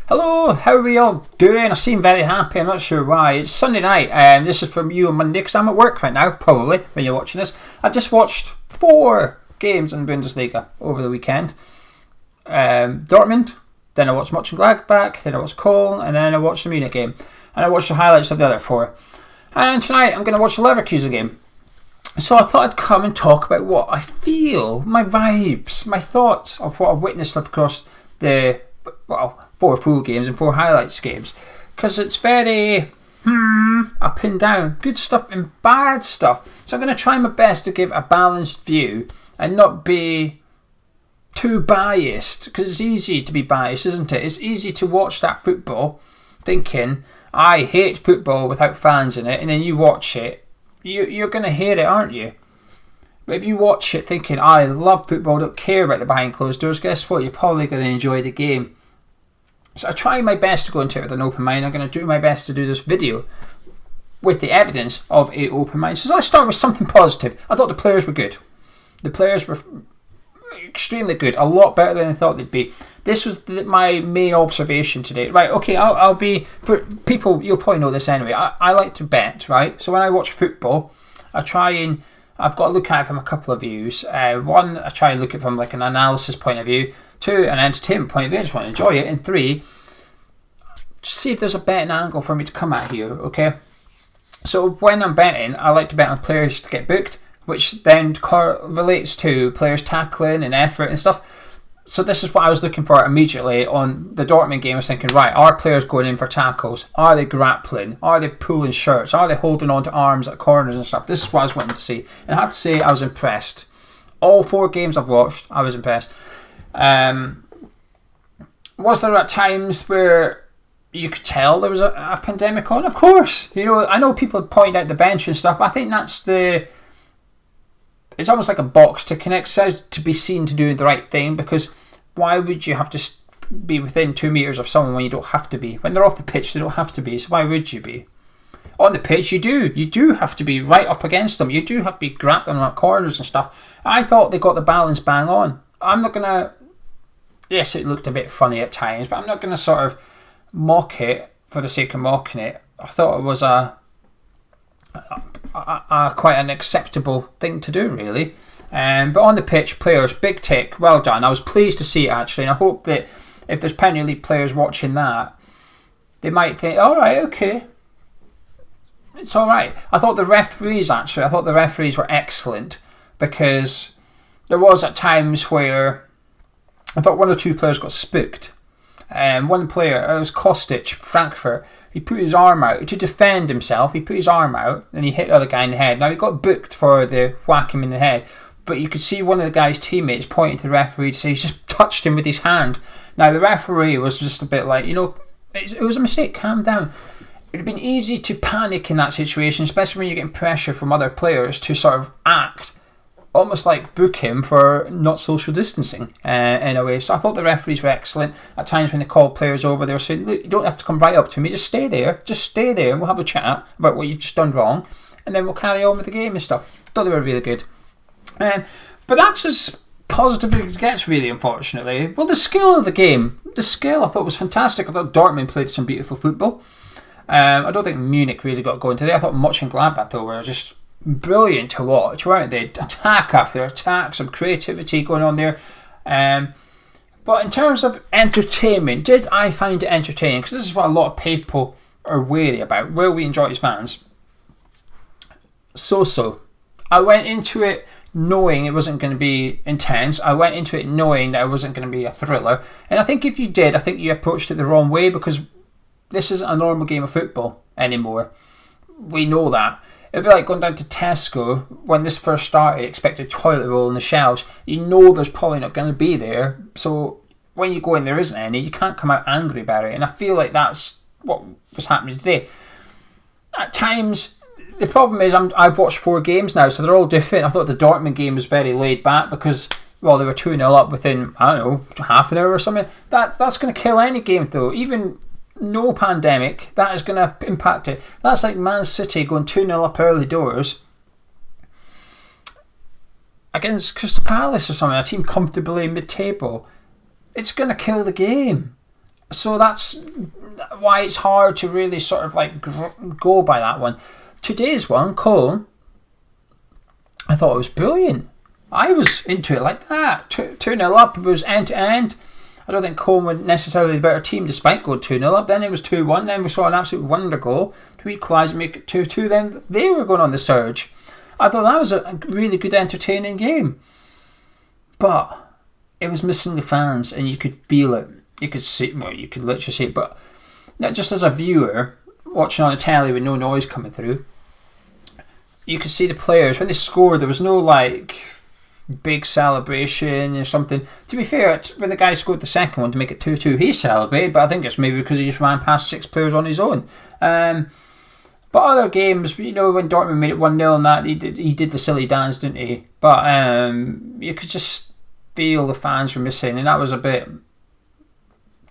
Hello, how are we all doing? I seem very happy, I'm not sure why. It's Sunday night, and this is from you on Monday because I'm at work right now, probably, when you're watching this. I've just watched 4 games in Bundesliga over the weekend. Dortmund, then I watched Mönchengladbach, then I watched Köln, and then I watched the Munich game. And I watched the highlights of the other 4. And tonight I'm going to watch the Leverkusen game. So I thought I'd come and talk about what I feel, my vibes, my thoughts of what I've witnessed across the 4 full games and 4 highlights games, because it's very up and down, good stuff and bad stuff. So I'm going to try my best to give a balanced view and not be too biased, because it's easy to be biased, isn't it? It's easy to watch that football thinking I hate football without fans in it, and then you watch it, you're going to hate it, aren't you? But if you watch it thinking I love football, don't care about the behind closed doors, guess what? You're probably going to enjoy the game. So I try my best to go into it with an open mind. I'm going to do my best to do this video with the evidence of an open mind. So let's start with something positive. I thought the players were good. The players were extremely good. A lot better than I thought they'd be. This was my main observation today. Right, okay, I'll be... For people, you'll probably know this anyway. I like to bet, right? So when I watch football, I've got to look at it from a couple of views. 1, I try and look at it from like an analysis point of view. 2, an entertainment point of view. I just want to enjoy it. And 3, see if there's a betting angle for me to come at here, okay? So when I'm betting, I like to bet on players to get booked, which then relates to players tackling and effort and stuff. So this is what I was looking for immediately on the Dortmund game. I was thinking, right, are players going in for tackles? Are they grappling? Are they pulling shirts? Are they holding on to arms at corners and stuff? This is what I was wanting to see. And I have to say, I was impressed. All 4 games I've watched, I was impressed. Was there at times where you could tell there was a pandemic on? Of course. You know, I know people point out the bench and stuff, but I think that's it's almost like a box ticking exercise to be seen to do the right thing, because why would you have to be within 2 metres of someone when you don't have to be? When they're off the pitch, they don't have to be, so why would you be? On the pitch, you do have to be right up against them. You do have to be grappling at corners and stuff. I thought they got the balance bang on. I'm not going to... Yes, it looked a bit funny at times, but I'm not going to sort of mock it for the sake of mocking it. I thought it was quite an acceptable thing to do, really. But on the pitch, players, big tick, well done. I was pleased to see it, actually, and I hope that if there's Premier League players watching that, they might think, all right, okay, it's all right. I thought the referees were excellent, because there was at times where I thought 1 or 2 players got spooked. One player, it was Kostic, Frankfurt, he put his arm out to defend himself. He put his arm out and he hit the other guy in the head. Now he got booked for the whack him in the head, but you could see one of the guy's teammates pointing to the referee to say he's just touched him with his hand. Now the referee was just a bit like, it was a mistake, calm down. It would have been easy to panic in that situation, especially when you're getting pressure from other players to sort of act almost like book him for not social distancing in a way. So I thought the referees were excellent. At times when they called players over, they were saying, look, you don't have to come right up to me, just stay there and we'll have a chat about what you've just done wrong, and then we'll carry on with the game and stuff. Thought they were really good. But that's as positive as it gets, really, unfortunately. Well, the skill of the game, I thought was fantastic. I thought Dortmund played some beautiful football. I don't think Munich really got going today. I thought Mönchengladbach, though, were just brilliant to watch, weren't they? Attack after attack, some creativity going on there. But in terms of entertainment, did I find it entertaining? Because this is what a lot of people are wary about. Will we enjoy it as fans? So. I went into it knowing it wasn't going to be intense. I went into it knowing that it wasn't going to be a thriller. And I think if you did, I think you approached it the wrong way, because this isn't a normal game of football anymore. We know that. It'd be like going down to Tesco when this first started, expected toilet roll on the shelves. You know there's probably not going to be there. So when you go in, there isn't any. You can't come out angry about it. And I feel like that's what was happening today. At times, the problem is I've watched 4 games now, so they're all different. I thought the Dortmund game was very laid back because, well, they were 2-0 up within, I don't know, half an hour or something. That's going to kill any game, though. Even no pandemic, that is going to impact it. That's like Man City going 2-0 up early doors against Crystal Palace or something, a team comfortably mid-table. It's going to kill the game. So that's why it's hard to really sort of like go by that one. Today's one, Cole, I thought it was brilliant. I was into it like that. 2-0 up, it was end to end. I don't think Cole were necessarily the better team despite going 2-0 up. Then it was 2-1. Then we saw an absolute wonder goal to equalise and make it 2-2. Then they were going on the surge. I thought that was a really good, entertaining game. But it was missing the fans, and you could feel it. You could see it. Well, you could literally see it. But not just as a viewer, watching on the telly with no noise coming through, you could see the players. When they scored, there was no like big celebration or something. To be fair, when the guy scored the second one to make it 2-2, he celebrated, but I think it's maybe because he just ran past 6 players on his own. But other games, when Dortmund made it 1-0 and that, he did the silly dance, didn't he? But you could just feel the fans were missing, and that was a bit,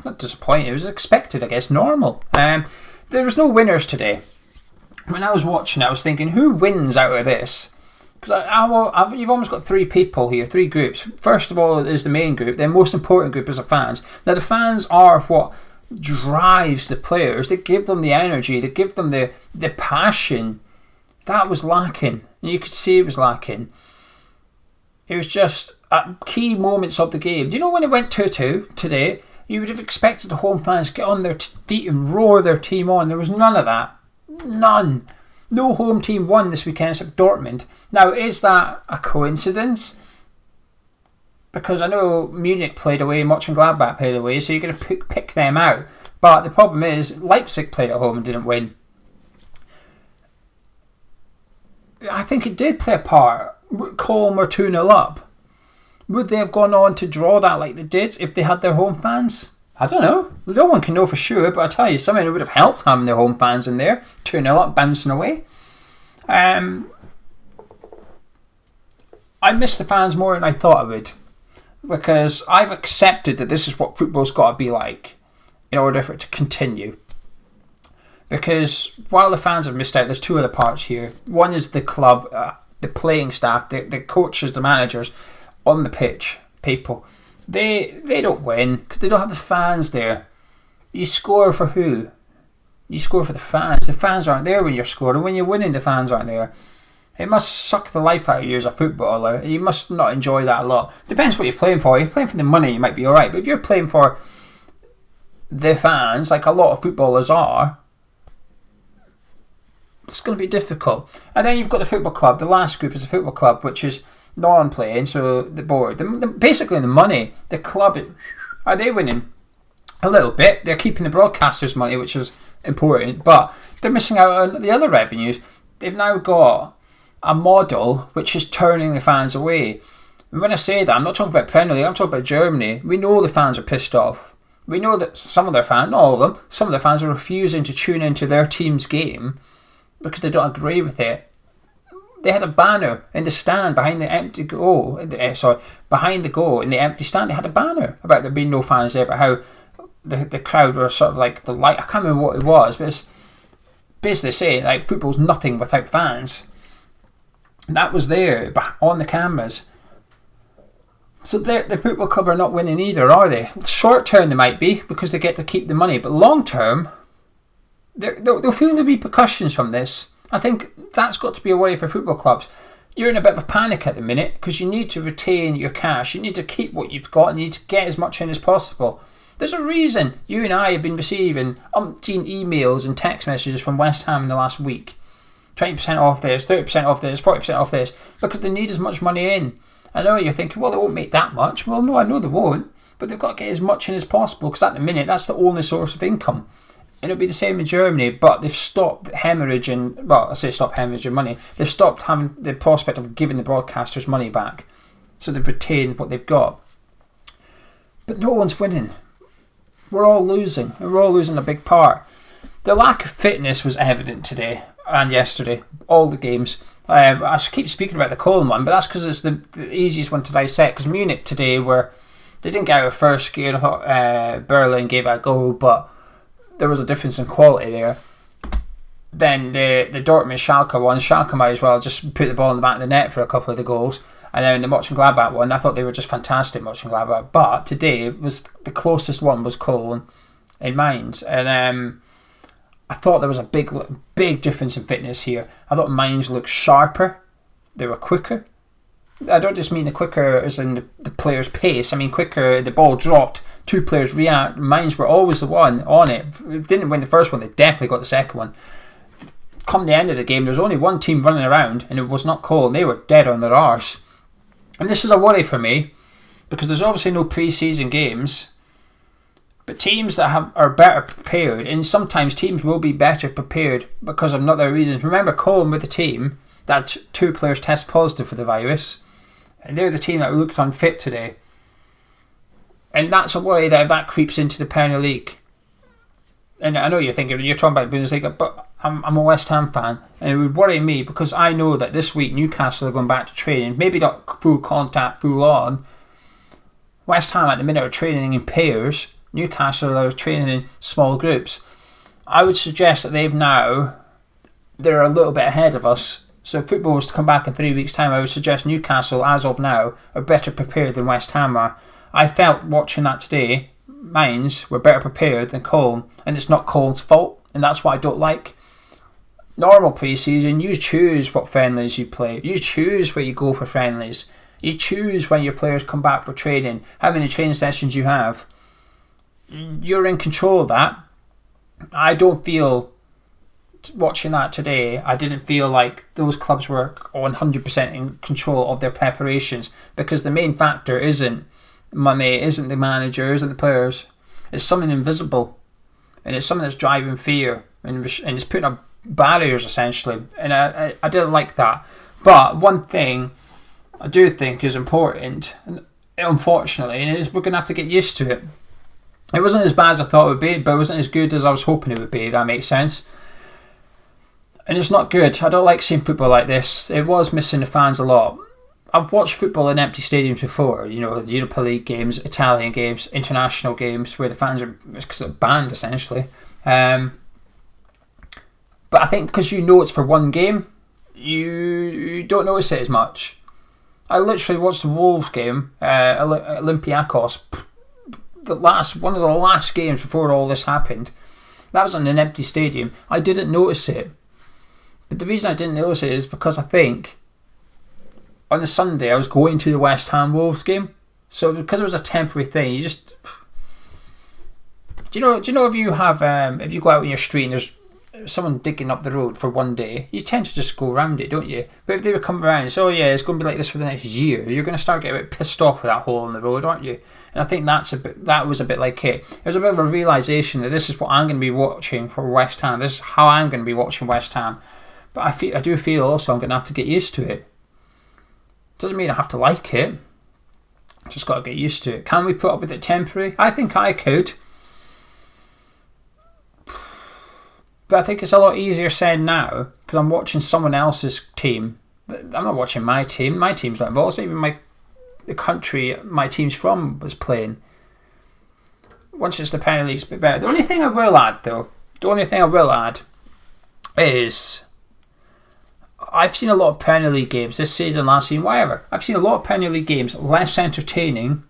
not disappointing, it was expected, I guess, normal. There was no winners today. When I was watching, I was thinking, who wins out of this? Because you've almost got 3 people here, 3 groups. First of all is the main group. The most important group is the fans. Now the fans are what drives the players. They give them the energy. They give them the passion. That was lacking. You could see it was lacking. It was just at key moments of the game. Do you know when it went 2-2 today? You would have expected the home fans to get on their feet and roar their team on. There was none of that. None. No home team won this weekend except Dortmund. Now, is that a coincidence? Because I know Munich played away, Mönchengladbach played away, so you're going to pick them out. But the problem is, Leipzig played at home and didn't win. I think it did play a part. Colm were 2-0 up. Would they have gone on to draw that like they did if they had their home fans? I don't know. No one can know for sure, but I tell you, something it would have helped having their home fans in there. 2-0 up, bouncing away. I miss the fans more than I thought I would. Because I've accepted that this is what football's got to be like in order for it to continue. Because while the fans have missed out, there's 2 other parts here. One is the club, the playing staff, the coaches, the managers on the pitch, people. They don't win because they don't have the fans there. You score for who? You score for the fans. The fans aren't there when you're scoring. When you're winning, the fans aren't there. It must suck the life out of you as a footballer. You must not enjoy that a lot. Depends what you're playing for. If you're playing for the money, you might be alright. But if you're playing for the fans, like a lot of footballers are, it's going to be difficult. And then you've got the football club. The last group is the football club, which is non-playing, so the board. Basically the money, the club, are they winning? A little bit. They're keeping the broadcasters' money, which is important, but they're missing out on the other revenues. They've now got a model which is turning the fans away. And when I say that, I'm not talking about Premier League, I'm talking about Germany. We know the fans are pissed off. We know that some of their fans, not all of them, some of their fans are refusing to tune into their team's game because they don't agree with it. They had a banner in the stand behind the empty goal. Behind the goal in the empty stand, they had a banner about there being no fans there, but how the crowd were sort of like the light. I can't remember what it was, but it's basically saying like football's nothing without fans. And that was there on the cameras. So the football club are not winning either, are they? Short term they might be because they get to keep the money, but long term they'll feel the repercussions from this. I think that's got to be a worry for football clubs. You're in a bit of a panic at the minute because you need to retain your cash. You need to keep what you've got and you need to get as much in as possible. There's a reason you and I have been receiving umpteen emails and text messages from West Ham in the last week. 20% off this, 30% off this, 40% off this, because they need as much money in. I know you're thinking, well, they won't make that much. Well, no, I know they won't, but they've got to get as much in as possible because at the minute that's the only source of income. And it'll be the same in Germany, but they've stopped hemorrhaging, well, I say stop hemorrhaging money. They've stopped having the prospect of giving the broadcasters money back. So they've retained what they've got. But no one's winning. We're all losing. And we're all losing a big part. The lack of fitness was evident today and yesterday. All the games. I keep speaking about the Cologne one, but that's because it's the easiest one to dissect. Because Munich today they didn't get out of first gear. I thought Berlin gave out a goal, but there was a difference in quality there. Then the Dortmund Schalke one, Schalke might as well just put the ball in the back of the net for a couple of the goals. And then the Mönchengladbach one, I thought they were just fantastic, Mönchengladbach. But today was the closest one was Cologne. in Mainz, and I thought there was a big difference in fitness here. I thought Mainz looked sharper. They were quicker. I don't just mean the quicker as in the player's pace. I mean quicker, the ball dropped, two players react. Mainz were always the one on it. Didn't win the first one, they definitely got the second one. Come the end of the game, there was only one team running around, and it was not Cole, and they were dead on their arse. And this is a worry for me, because there's obviously no pre-season games, but teams that are better prepared, and sometimes teams will be better prepared because of other reasons. Remember Colin with the team, that two players test positive for the virus, and they're the team that looked unfit today. And that's a worry that if that creeps into the Premier League. And I know you're talking about Bundesliga, but I'm a West Ham fan, and it would worry me because I know that this week Newcastle are going back to training, maybe not full contact, full on. West Ham at the minute are training in pairs. Newcastle are training in small groups. I would suggest that they're a little bit ahead of us. So if football was to come back in 3 weeks' time, I would suggest Newcastle, as of now, are better prepared than West Ham are. I felt watching that today, Mainz were better prepared than Cologne, and it's not Cologne's fault, and that's what I don't like. Normal pre-season, you choose what friendlies you play. You choose where you go for friendlies. You choose when your players come back for training, how many training sessions you have. You're in control of that. I don't feel, watching that today, I didn't feel like those clubs were 100% in control of their preparations, because the main factor isn't money, isn't the manager, isn't the players. It's something invisible, and it's something that's driving fear, and it's putting up barriers essentially, and I didn't like that. But one thing I do think is important, and unfortunately, and is we're going to have to get used to it. It wasn't as bad as I thought it would be, but it wasn't as good as I was hoping it would be, if that makes sense. And it's not good. I don't like seeing football like this. It was missing the fans a lot. I've watched football in empty stadiums before, the Europa League games, Italian games, international games, where the fans are banned essentially. But I think because it's for one game, you don't notice it as much. I literally watched the Wolves game, Olympiacos, one of the last games before all this happened. That was in an empty stadium. I didn't notice it. But the reason I didn't notice it is because I think on the Sunday I was going to the West Ham Wolves game. So because it was a temporary thing, you just... Do you know if you have if you go out in your street and there's someone digging up the road for one day, you tend to just go around it, don't you? But if they would come around and say, oh yeah, it's going to be like this for the next year, you're going to start getting a bit pissed off with that hole in the road, aren't you? And I think that was a bit like it. It was a bit of a realisation that this is what I'm going to be watching for West Ham. This is how I'm going to be watching West Ham. But I do feel also I'm going to have to get used to it. Doesn't mean I have to like it. Just got to get used to it. Can we put up with it temporary? I think I could. But I think it's a lot easier said now because I'm watching someone else's team. I'm not watching my team. My team's not involved. It's not even the country my team's from was playing. Once it's the Premier League, it's a bit better. The only thing I will add is I've seen a lot of Premier League games this season, last season, whatever. I've seen a lot of Premier League games less entertaining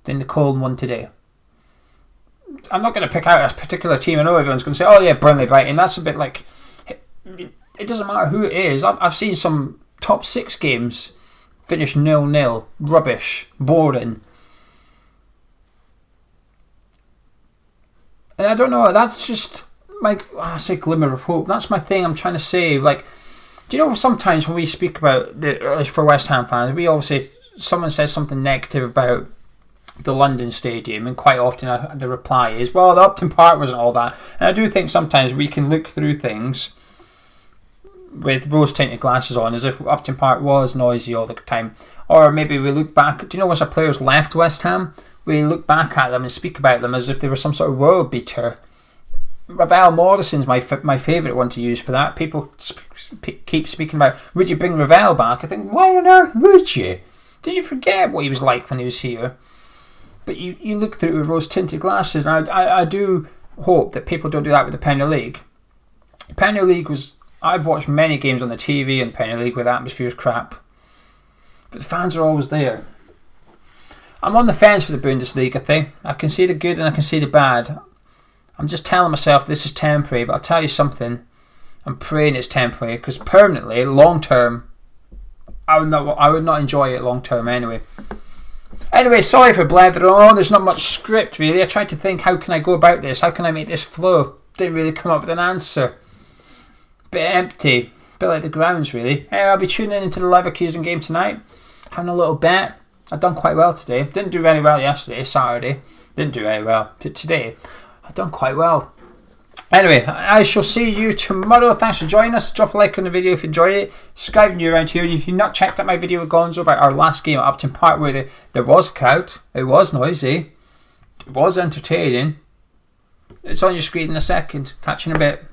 than the Cologne one today. I'm not going to pick out a particular team. I know everyone's going to say, oh yeah, Burnley, right? And that's a bit like, it doesn't matter who it is. I've seen some top 6 games finish 0-0, rubbish, boring. And I don't know, that's just I say glimmer of hope. That's my thing I'm trying to say. Like, do you know sometimes when we speak about for West Ham fans, we always say someone says something negative about the London Stadium, and quite often the reply is, well, the Upton Park wasn't all that. And I do think sometimes we can look through things with rose-tinted glasses on as if Upton Park was noisy all the time. Or maybe we look back, do you know once a player's left West Ham, we look back at them and speak about them as if they were some sort of world beater. Ravel Morrison's my favourite one to use for that. People keep speaking about, would you bring Ravel back? I think, why on earth would you? Did you forget what he was like when he was here? But you look through it with rose-tinted glasses, and I do hope that people don't do that with the Premier League. Premier League I've watched many games on the TV in the Premier League where the atmosphere is crap. But the fans are always there. I'm on the fence for the Bundesliga thing. I can see the good and I can see the bad. I'm just telling myself this is temporary, but I'll tell you something. I'm praying it's temporary, because permanently, long term, I would not enjoy it long term anyway. Anyway, sorry for blathering on. There's not much script really. I tried to think, how can I go about this? How can I make this flow? Didn't really come up with an answer. Bit empty. Bit like the grounds really. Anyway, I'll be tuning into the Leverkusen game tonight. Having a little bet. I've done quite well today. Didn't do very well yesterday, Saturday. Didn't do very well. But today, I've done quite well. Anyway, I shall see you tomorrow. Thanks for joining us. Drop a like on the video if you enjoyed it. Subscribe if you're around here. And if you've not checked out my video with Gonzo about our last game at Upton Park, where there was a crowd, it was noisy, it was entertaining. It's on your screen in a second. Catch you in a bit.